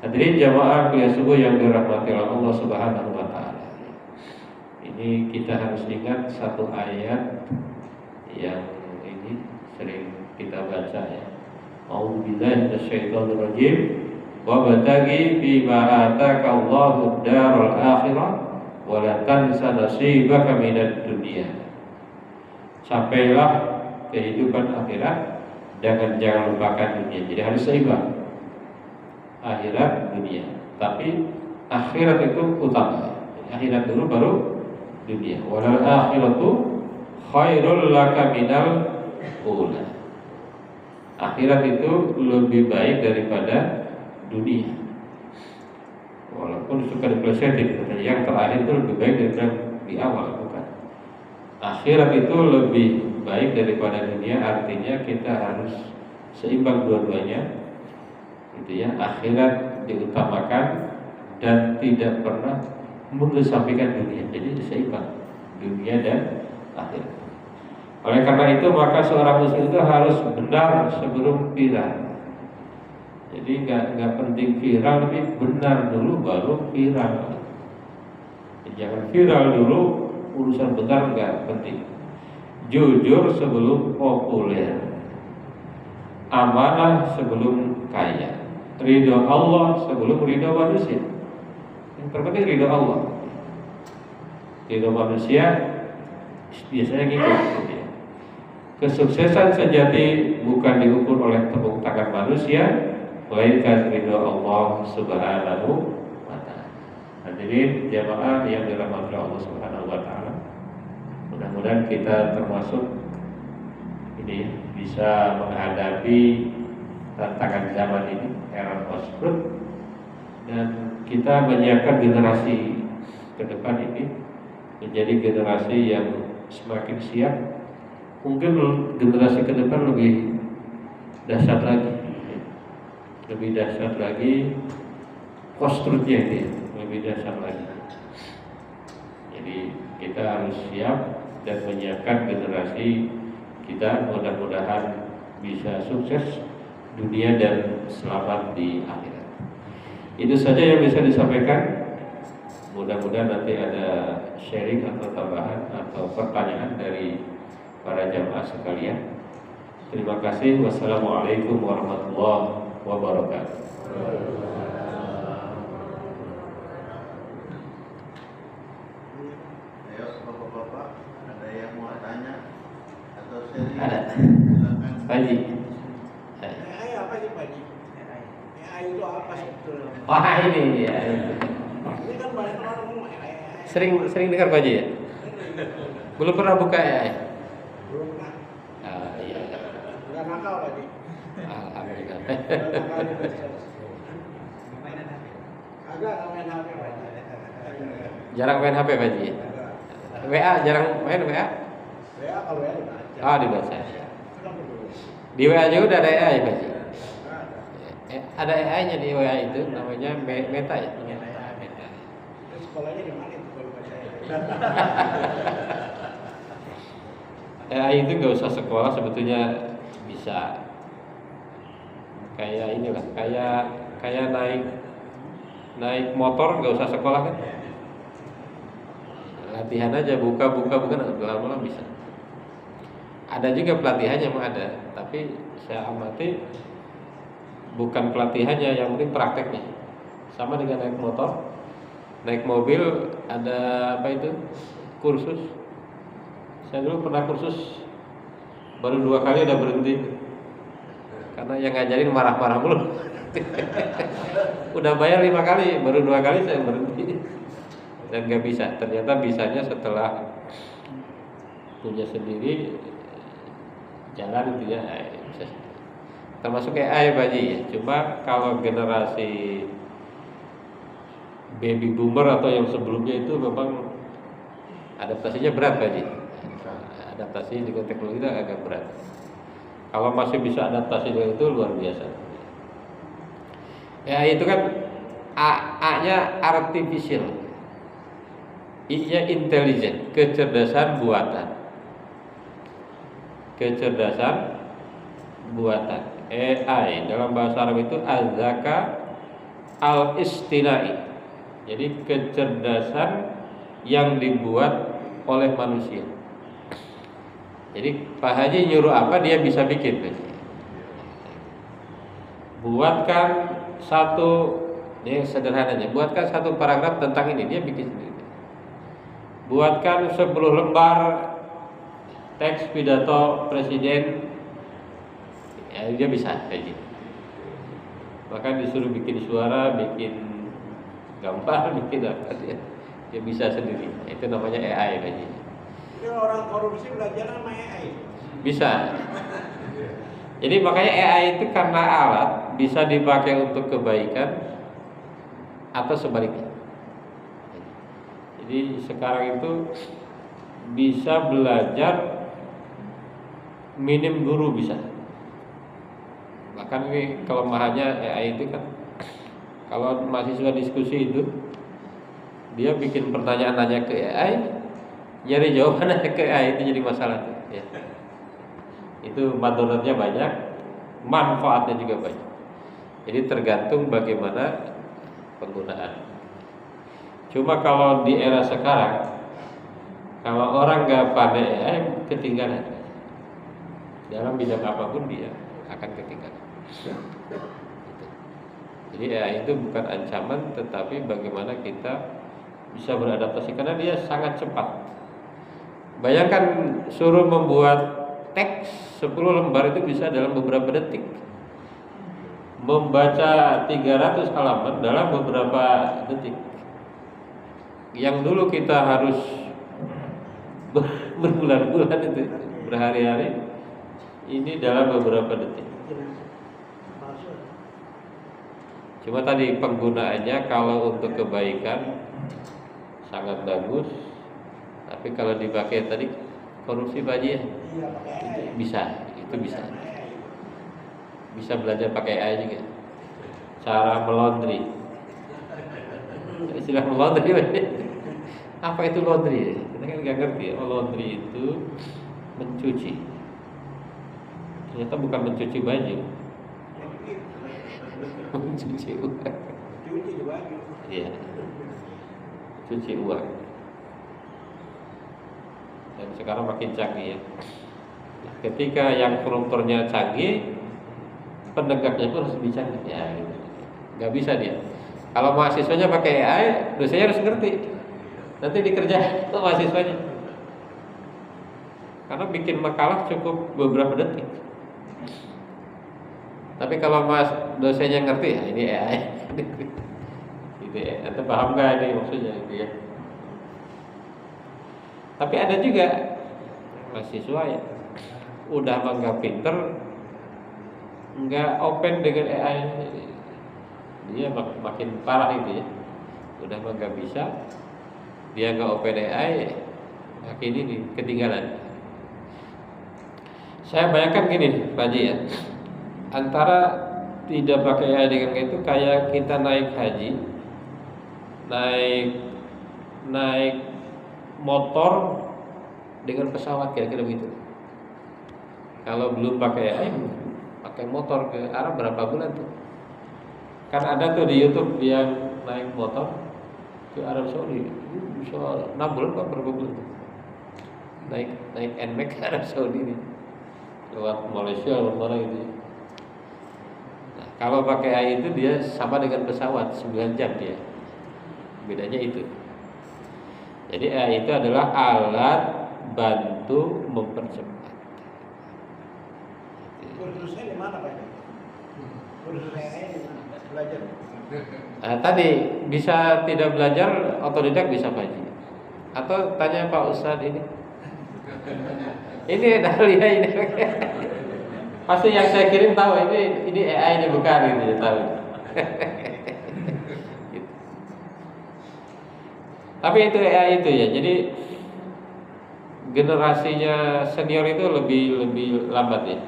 Hadirin jamaah kuliah subuh yang dirahmati Allah Subhanahu wa ta'ala. Ini kita harus ingat satu ayat yang ini sering kita baca ya. A'udzubillahi minasyaitonir rajim. Wa bataghi bima ataka Allahu ad-daral akhirah wa la tansa nasibaka minad dunya. Capailah kehidupan akhirat dan jangan lupakan dunia. Jadi harus seimbang akhirat dunia. Tapi akhirat itu utama. Akhirat dulu baru dunia. Walal akhiratu khairul laka minal ula. Akhirat itu lebih baik daripada dunia. Walaupun suka dipelesetin, yang terakhir itu lebih baik daripada di awal, bukan? Akhirat itu lebih baik daripada dunia, artinya kita harus seimbang dua-duanya. Gitu ya, akhirat diutamakan dan tidak pernah mengesampingkan dunia. Jadi seimbang dunia dan akhirat. Oleh karena itu maka seorang muslim itu harus benar sebelum viral. Jadi nggak penting viral, tapi benar dulu baru viral. Jangan viral dulu, urusan benar nggak penting. Jujur sebelum populer, amanah sebelum kaya, ridho Allah sebelum ridho manusia. Yang terpenting ridho Allah. Ridho manusia biasanya gitu. Kesuksesan sejati bukan diukur oleh tepuk tangan manusia, melainkan ridho Allah Subhanahu wa ta'ala. Hadirin jamaah yang dirahmati Allah Subhanahu wa ta'ala, mudah-mudahan kita termasuk ini bisa menghadapi tantangan zaman ini, era post-truth, dan kita menyiapkan generasi ke depan ini menjadi generasi yang semakin siap. Mungkin generasi ke depan lebih dahsyat lagi, post-truthnya ini lebih dahsyat lagi. Jadi kita harus siap dan menyiapkan generasi kita, mudah-mudahan bisa sukses dunia dan selamat di akhirat. Itu saja yang bisa disampaikan. Mudah-mudahan nanti ada sharing atau tambahan atau pertanyaan dari para jamaah sekalian. Terima kasih. Wassalamualaikum warahmatullahi wabarakatuh. Ayo bapak-bapak, ada yang mau tanya atau sharing? Ada. Silakan. Pak Haji. AI apa sih Pak Haji? AI itu apa sebetulnya? Wah ini ya. Ini kan banyak orang ngomong AI. Sering dengar Pak Haji ya? Belum pernah buka ya? Belum pernah. Iya. Udah nakal Pak Haji. Alhamdulillah. Udah nakal di medsos. Agak nggak main HP Pak Haji. Jarang main HP Pak Haji. WA jarang main WA? WA kalau WA dibaca. Oh dibaca. Kan betul. Di WA juga udah ada AI Pak Haji. Ada. Ada AI-nya di WA itu namanya Meta ya. Meta. Terus sekolahnya di mana itu kalau baca? AI itu nggak usah sekolah sebetulnya bisa. Kayak inilah, kayak naik motor nggak usah sekolah kan? Latihan aja buka bukan lama-lama bisa. Ada juga pelatihannya emang ada, tapi saya amati bukan pelatihannya, yang penting prakteknya. Sama dengan naik motor, naik mobil ada apa itu kursus. Saya dulu pernah kursus, baru 2 kali udah berhenti karena yang ngajarin marah-marah mulu. Udah bayar 5 kali, baru 2 kali saya berhenti dan nggak bisa. Ternyata bisanya setelah punya sendiri jalan itu ya. Termasuk AI Pak Haji ya. Cuma kalau generasi baby boomer atau yang sebelumnya itu memang adaptasinya berat Pak Haji. Adaptasi dengan teknologi itu agak berat. Kalau masih bisa adaptasi dengan itu luar biasa. AI itu kan A-nya artificial, I-nya intelligent, kecerdasan buatan. Kecerdasan buatan. AI dalam bahasa Arab itu az-zaka al-istilai. Jadi kecerdasan yang dibuat oleh manusia. Jadi Pak Haji nyuruh apa dia bisa bikin. Buatkan satu, ini sederhananya, buatkan satu paragraf tentang ini, dia bikin sendiri. Buatkan 10 lembar teks pidato presiden, ya dia bisa kayak gitu. Bahkan disuruh bikin suara, bikin gambar, bikin apa dia bisa sendiri. Itu namanya AI kayak gitu. Jadi orang korupsi belajar sama AI. Bisa. Jadi makanya AI itu karena alat bisa dipakai untuk kebaikan atau sebaliknya. Jadi sekarang itu bisa belajar minim guru bisa. Bahkan ini kelemahannya AI itu kan kalau mahasiswa diskusi itu dia bikin pertanyaan nanya ke AI, nyari jawabannya ke AI, itu jadi masalah tuh, ya. Itu madaratnya banyak, manfaatnya juga banyak. Jadi tergantung bagaimana penggunaan. Cuma kalau di era sekarang, kalau orang nggak pandai AI ketinggalan. Dalam bidang apapun dia akan ketinggalan. Jadi AI itu bukan ancaman, tetapi bagaimana kita bisa beradaptasi karena dia sangat cepat. Bayangkan suruh membuat teks 10 lembar itu bisa dalam beberapa detik. Membaca 300 halaman dalam beberapa detik. Yang dulu kita harus berbulan-bulan itu, berhari-hari, ini dalam beberapa detik. Cuma tadi penggunaannya kalau untuk kebaikan sangat bagus, tapi kalau dipakai tadi korupsi baji ya, itu bisa belajar pakai AI juga. Cara melondri, istilah melondri apa itu laundry? Kita kan nggak ngerti. Laundry itu mencuci. Ternyata bukan mencuci baju, mencuci uang. Iya, cuci uang. Dan sekarang makin canggih ya. Ketika yang koruptornya canggih, penegaknya pun harus lebih canggih. Ya, nggak bisa dia. Kalau mahasiswanya pakai AI, dosennya harus ngerti. Nanti dikerjain tuh mahasiswanya. Karena bikin makalah cukup beberapa detik. Tapi kalau dosennya ngerti, ya ini AI. Gitu ya. Anda paham nggak ini maksudnya? Gitu ya. Tapi ada juga mahasiswa ya udah nggak pinter, nggak open dengan AI, dia makin parah itu ya. Udah nggak bisa, dia nggak open AI, makin ini ketinggalan. Saya bayangkan gini, Pak Haji ya, antara tidak pakai AI dengan itu kayak kita naik haji, naik motor dengan pesawat, kira-kira begitu. Kalau belum pakai AI, pakai motor ke Arab berapa bulan tuh? Kan ada tuh di YouTube yang naik motor ke Arab Saudi, bisa 6 bulan Pak, berapa bulan tuh? Naik NMAX ke Arab Saudi nih, lewat Malaysia atau mana gitu. Nah, kalau pakai AI itu dia sama dengan pesawat 9 jam dia. Bedanya itu. Jadi AI itu adalah alat bantu mempercepat. Kursusnya di mana Pak? Kursus AI di mana? Belajar. Nah, tadi bisa tidak belajar, otodidak bisa Pak Haji. Atau tanya Pak Ustadz ini. Ini Dahlia ini. Pasti yang saya kirim tahu ini AI ini bukan gitu ya, tahu. Gitu. Tapi itu AI itu ya. Jadi generasinya senior itu lebih lambat ya.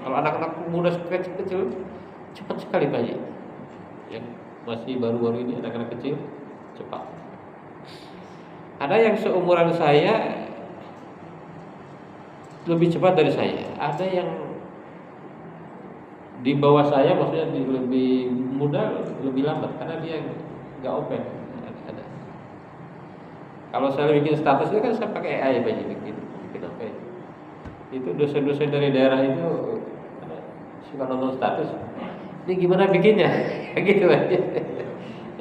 Kalau anak-anak muda kecil-kecil cepat sekali Pak Haji. Yang masih baru-baru ini anak-anak kecil cepat. Ada yang seumuran saya lebih cepat dari saya. Ada yang di bawah saya, maksudnya lebih muda, lebih lambat karena dia nggak open. Ada. Kalau saya bikin status itu kan saya pakai AI Pak Haji, bikin apa ya? Itu dosen-dosen dari daerah itu suka nonton status. Ini gimana bikinnya? Gitu aja.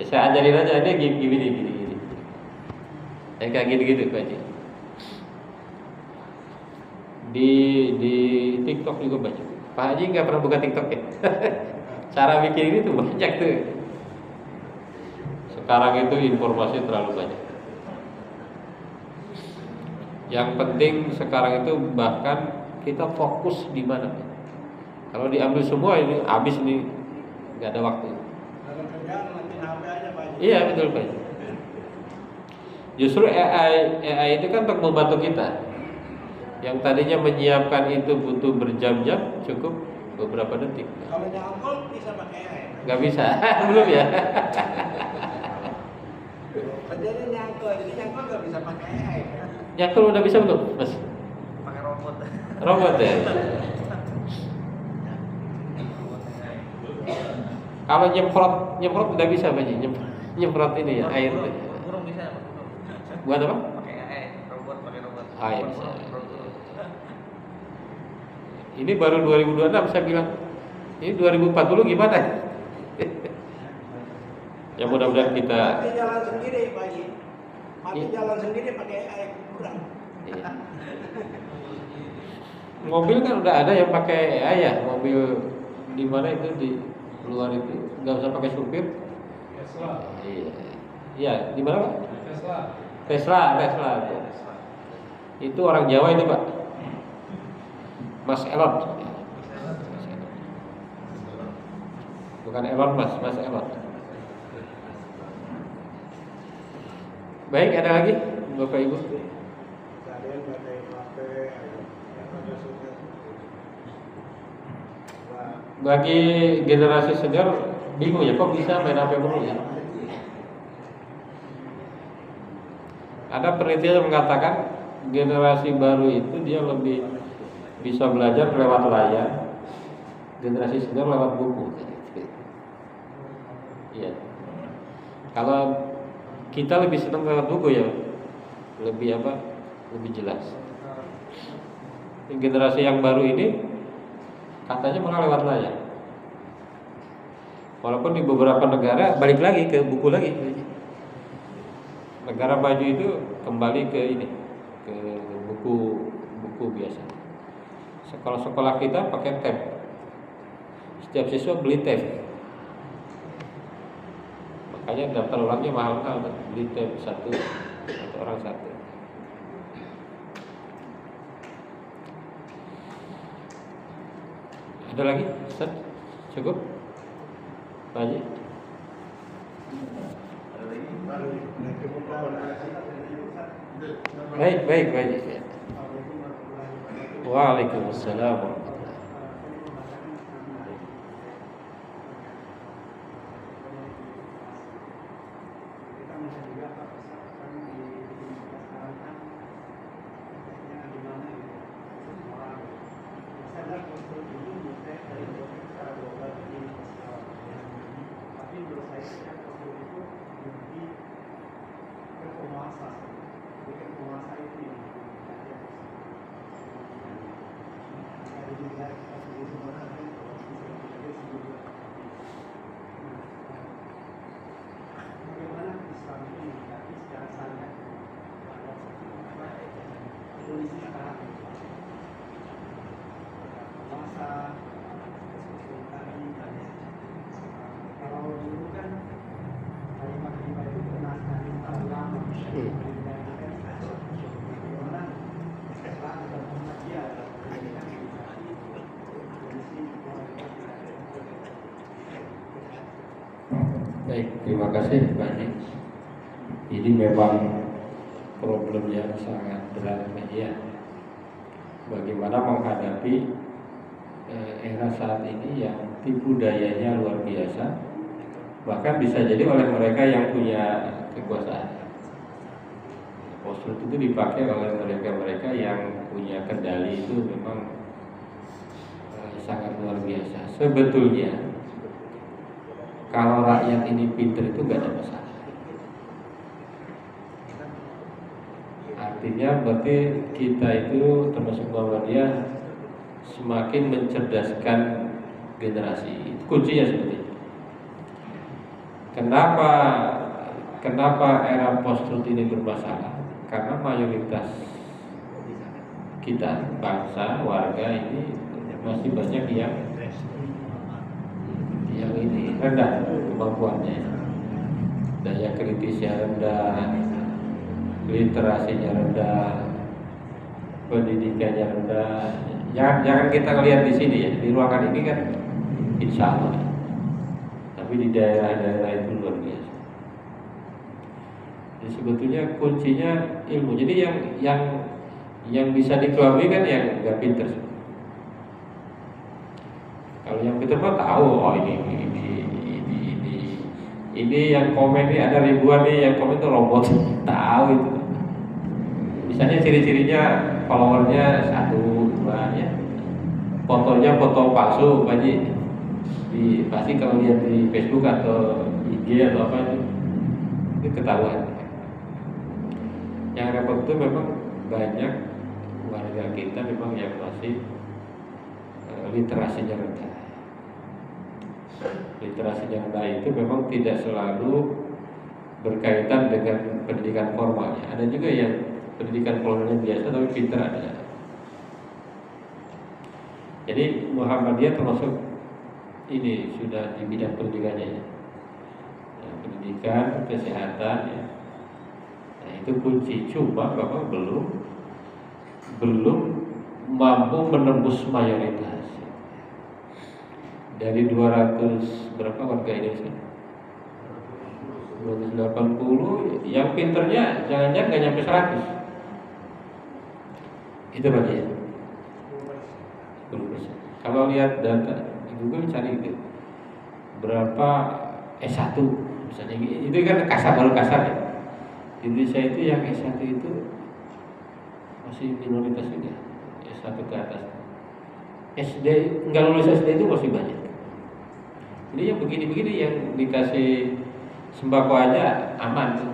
Ya, saya ajarin aja, dia gini. Kayak gitu Pak Haji. Di TikTok juga banyak. Pak Haji nggak pernah buka TikTok ya? Cara bikin ini tuh banyak tuh. Sekarang itu informasi terlalu banyak. Yang penting sekarang itu bahkan kita fokus di mana. Kalau diambil semua ini habis nih, nggak ada waktu. Kalau kerjaan nanti HP aja Pak Haji. Iya betul Pak Haji. Justru AI itu kan untuk membantu kita. Yang tadinya menyiapkan itu butuh berjam-jam, cukup beberapa detik. Kalau nyangkul bisa pakai AI. Nggak bisa, belum ya? Kerjanya nyangkul, jadi nyangkul nggak bisa pakai AI. Nyangkul udah bisa belum, Mas? Pakai robot. Robot ya? Kalau nyemprot udah bisa Pak Haji, nyemprot ini ya, air. Burung bisa. Buat apa? Pakai AI, pakai robot. Ah, ya bisa. Ini baru 2026 saya bilang. Ini 2040 gimana? Ya mudah-mudahan kita. Mati jalan sendiri Pak Haji. Mati Iya. jalan sendiri pakai AI kurang. Iya. Mobil kan udah ada yang pakai AI ya, mobil di mana itu di luar itu nggak usah pakai supir. Tesla. Iya. Iya, di mana Pak? Tesla. Tesla. Itu orang Jawa itu Pak. Mas Elon. Bukan Elon Mas Elon. Baik, ada lagi Bapak Ibu? Ada yang pakai HP, yang ada sudah. Bagi generasi senior bingung ya, kok bisa main HP mulu ya? Ada penelitian yang mengatakan generasi baru itu dia lebih bisa belajar lewat layar, generasi senior lewat buku. Iya. Kalau kita lebih senang lewat buku ya, lebih apa? Lebih jelas. Generasi yang baru ini katanya malah lewat layar. Walaupun di beberapa negara balik lagi ke buku lagi. Negara maju itu kembali ke ini, ke buku biasa. Sekolah-sekolah kita pakai tab. Setiap siswa beli tab. Makanya daftar ulangnya mahal-mahal, beli tab satu orang satu. Ada lagi? Ustaz? Cukup? Pak Haji? Baik, Pak Haji. Waalaikumsalam warahmatullahi. Baik, terima kasih Pak Haji. Ini memang problem yang sangat berat ya. Bagaimana menghadapi era saat ini yang tipu dayanya luar biasa, bahkan bisa jadi oleh mereka yang punya kekuasaan. Post-truth itu dipakai oleh mereka yang punya kendali, itu memang sangat luar biasa. Sebetulnya kalau rakyat ini pintar itu gak ada masalah. Artinya berarti kita itu termasuk Muhammadiyah semakin mencerdaskan generasi. Itu kuncinya seperti itu. Kenapa era post-truth ini bermasalah? Karena mayoritas kita, bangsa, warga ini masih banyak yang ini rendah kemampuannya, daya kritisnya rendah, literasinya rendah, pendidikannya rendah. Jangan kita lihat di sini ya, di ruangan ini kan insya Allah, tapi di daerah-daerah itu luar biasa. Jadi sebetulnya kuncinya ilmu. Jadi yang bisa dikelabui kan yang nggak pinter. Kalau yang pinter mah tahu, oh ini yang komen ini ada ribuan nih, yang komen itu robot, tahu itu. Misalnya ciri-cirinya followernya 1, 2 ya, fotonya foto palsu, Pak Haji. Pasti kalau lihat di Facebook atau IG atau apa itu ketahuan. Yang repot itu memang banyak warga kita memang yang masih literasinya rendah. Literasinya rendah itu memang tidak selalu berkaitan dengan pendidikan formalnya. Ada juga yang pendidikan formalnya biasa tapi pintar ada. Jadi Muhammadiyah termasuk ini sudah di bidang pendidikannya ya. Pendidikan, kesehatan ya. Nah, itu kunci. Cuma Bapak belum mampu menembus mayoritas. Dari 200 berapa warga Indonesia? 280, yang pinternya jangan-jangan nggak nyampe 100. Itu berarti ya 10%. Kalau lihat data di Google cari itu berapa S1 misalnya, itu kan baru kasar ya. Di Indonesia itu yang S1 itu masih minoritas juga, S1 ke atas. SD nggak lulus SD itu masih banyak. Jadi yang begini-begini yang dikasih sembako aja aman tuh.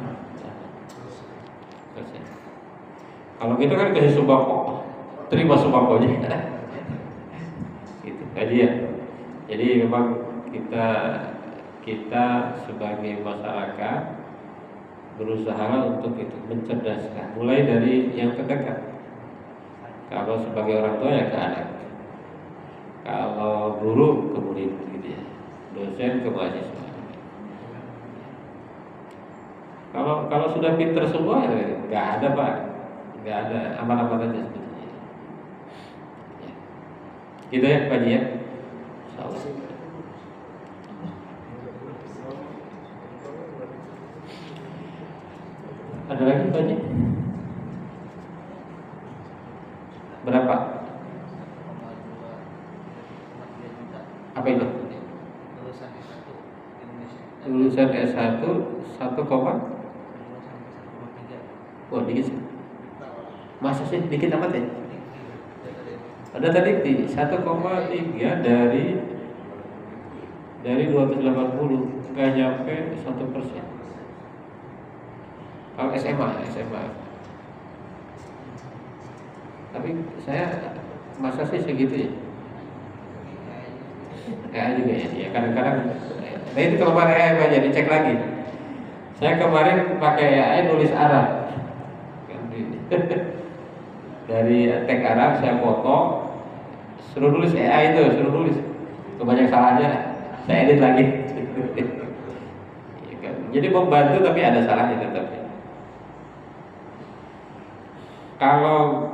Kalau gitu kan kasih sembako, terima sembakonya. Gitu aja ya. Jadi memang kita sebagai masyarakat berusaha untuk itu mencerdaskan, mulai dari yang terdekat. Kalau sebagai orang tua ya ke anak, kalau guru ke murid gitu ya, dosen ke mahasiswa. Kalau sudah pinter semua ya nggak ada Pak, nggak ada, aman-aman aja sebetulnya. Ya. Gitu ya Pak Haji ya. Insyaallah. Ada lagi Pak Haji? Berapa? Apa itu? Lulusan S1 Indonesia. Lulusan S1 1, wah dikit sih. Masa sih dikit amat ya? Ada tadi di 1,3 dari 280, nggak nyampe 1%. Kalau SMA. Tapi saya masa sih segitu ya? Ya juga ya, kadang-kadang. Nah itu kemarin Pak, jadi cek lagi. Saya kemarin pakai AI nulis Arab. Dari teks Arab saya foto, suruh nulis AI itu, suruh nulis. Kebanyakan salahnya, saya edit lagi. Jadi membantu tapi ada salahnya tetap. Kalau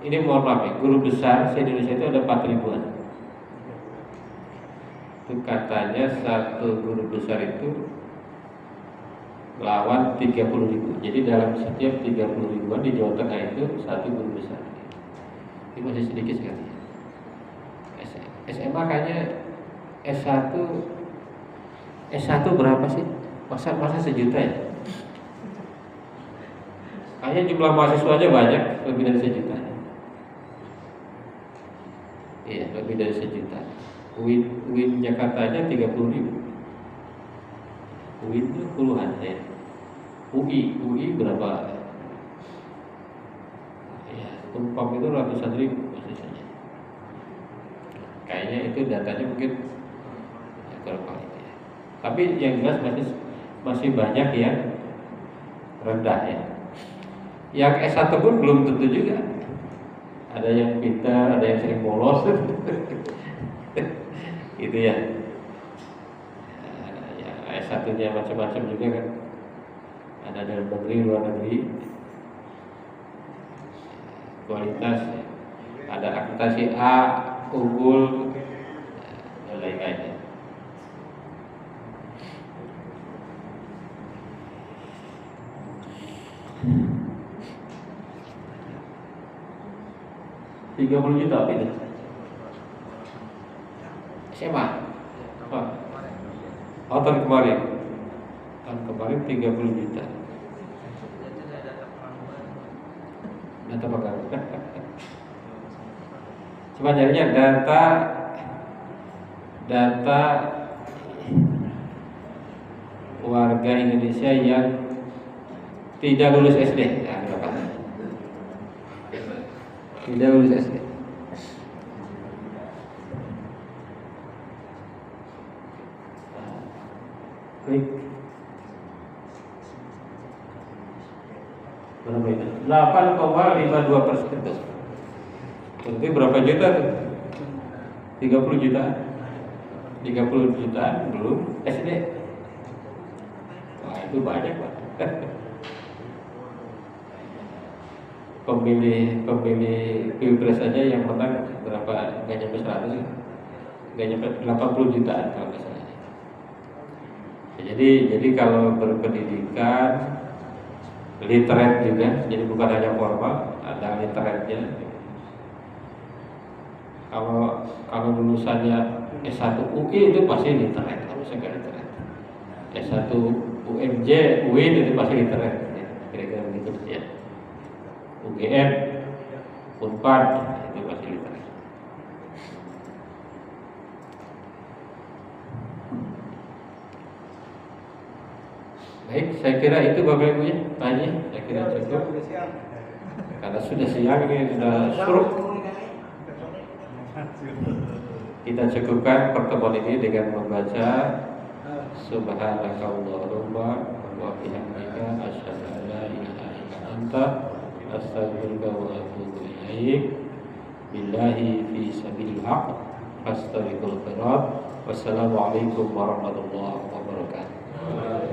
ini mohon maaf ya, guru besar di Indonesia itu ada 4.000-an. Itu katanya satu guru besar itu lawan 30.000. Jadi dalam setiap 30.000-an di Jawa Tengah itu satu guru besar. Ini masih sedikit sekali. SMA kayaknya S1 berapa sih? Masa sejuta ya? Kayaknya jumlah mahasiswanya banyak, lebih dari sejuta. Iya, lebih dari sejuta. UIN Jakartanya 30.000. UIN itu puluhan ya. UI berapa? Ya, Unpam itu ratusan ribu mahasiswanya. Kayaknya itu datanya mungkin kurang valid ya. Tapi yang jelas masih banyak yang rendah ya. Yang S1 pun belum tentu juga. Ada yang pintar, ada yang sering bolos. Gitu ya. Ya S1-nya macam-macam juga kan. Ada dalam negeri, luar negeri. Kualitas ya. Ada akuntansi A, unggul, dan lain-lainnya. $30 juta apa itu? SMA? Apa? Oh, tahun kemarin 30 juta. Data pegawai. Cuma nyarinya data warga Indonesia yang tidak lulus SD. Ya, berapa? Tidak lulus SD. Klik. Berapa itu? 8,52%. Berarti berapa juta tuh? 30 juta. 30 jutaan belum SD. Wah, itu banyak, Pak. Pemilih pilpres saja yang menang berapa? Nggak nyampe 100 ya? Nggak nyampe 80 jutaan kalau nggak salah. Jadi kalau berpendidikan, literate juga, jadi bukan hanya formal, ada literatnya. Kalau lulusannya S1 UI itu pasti literate, kalau saya nggak literate. S1 UMJ, UIN itu pasti literate, ya, kira-kira begitu ya. UGM, Unpad itu pasti literate. Baik, saya kira itu Bapak Ibu ya, tanya, saya kira cukup. Karena sudah siang ini, sudah surut. Kita cukupkan pertemuan ini dengan membaca Subhanakallahumma wa bihamdika asyhadu an la ilaha illa anta astaghfiruka wa atubu ilaik. Billahi fi sabilil haq fastabiqul khairat. Wassalamualaikum warahmatullahi wabarakatuh.